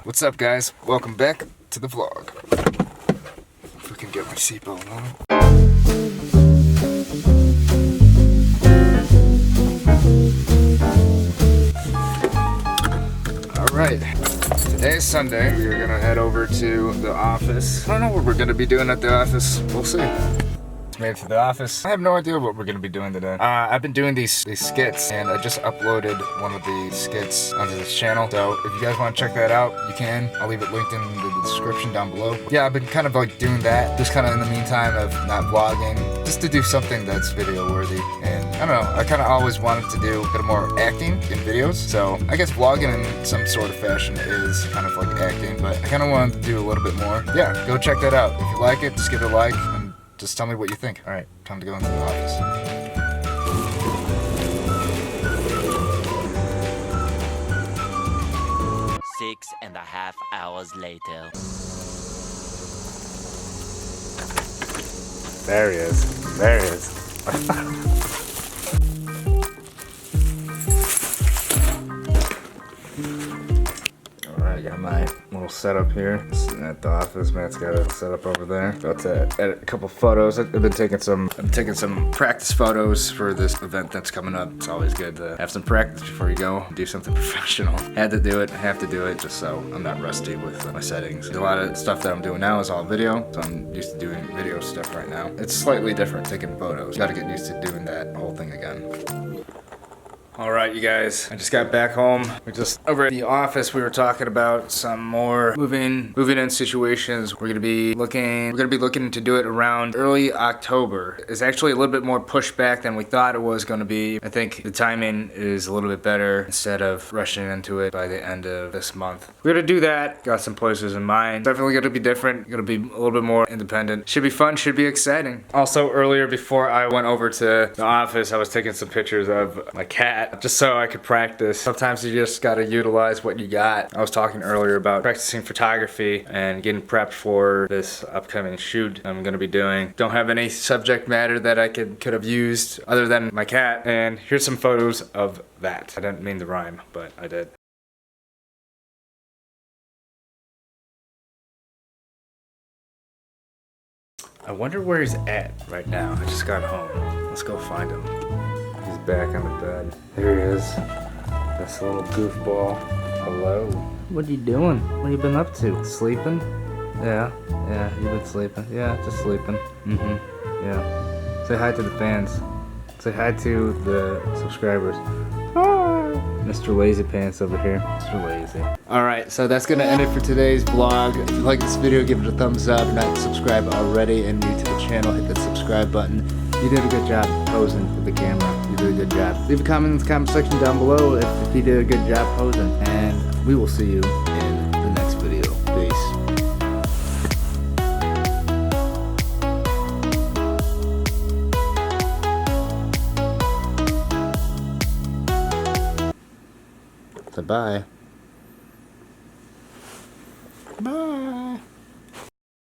What's up, guys? Welcome back to the vlog. If we can get my seatbelt on. Alright, today is Sunday. We are gonna head over to the office. I don't know what we're gonna be doing at the office. We'll see. Made it to the office. I have no idea what we're gonna be doing today. I've been doing these skits, and I just uploaded one of the skits onto this channel. So if you guys want to check that out, you can. I'll leave it linked in the description down below. Yeah, I've been kind of like doing that, just kind of in the meantime of not vlogging, just to do something that's video worthy. And I don't know, I kind of always wanted to do a bit more acting in videos. So I guess vlogging in some sort of fashion is kind of like acting, but I kind of wanted to do a little bit more. Yeah, go check that out. If you like it, just give it a like. Just tell me what you think. Alright, time to go into the office. 6.5 hours later. There he is. There he is. Alright, I got my little setup here. Sitting at the office. Matt's got it set up over there. About to edit a couple photos. I'm taking some practice photos for this event that's coming up. It's always good to have some practice before you go do something professional. Had to do it, have to do it, just so I'm not rusty with my settings. A lot of stuff that I'm doing now is all video, so I'm used to doing video stuff right now. It's slightly different taking photos. Gotta get used to doing that whole thing again. Alright, you guys, I just got back home. We're just over at the office. We were talking about some more moving in situations. We're gonna be looking to do it around early October. It's actually a little bit more pushed back than we thought it was gonna be. I think the timing is a little bit better instead of rushing into it by the end of this month. We're gonna do that. Got some places in mind. Definitely gonna be different. Gonna be a little bit more independent. Should be fun, should be exciting. Also, earlier before I went over to the office, I was taking some pictures of my cat, just so I could practice. Sometimes you just gotta utilize what you got. I was talking earlier about practicing photography and getting prepped for this upcoming shoot I'm gonna be doing. Don't have any subject matter that I could have used other than my cat, and here's some photos of that. I didn't mean to rhyme, but I did. I wonder where he's at right now. I just got home. Let's go find him. He's back on the bed. There he is. This little goofball. Hello. What are you doing? What have you been up to? Sleeping? Yeah, you've been sleeping. Yeah, just sleeping. Yeah. Say hi to the fans. Say hi to the subscribers. Hi. Mr. Lazy Pants over here. Mr. Lazy. Alright, so that's gonna end it for today's vlog. If you like this video, give it a thumbs up. Not subscribed already and new to the channel, hit that subscribe button. You did a good job posing with the camera. You did a good job. Leave a comment in the comment section down below if you did a good job posing. And we will see you in the next video. Peace. So bye. Bye.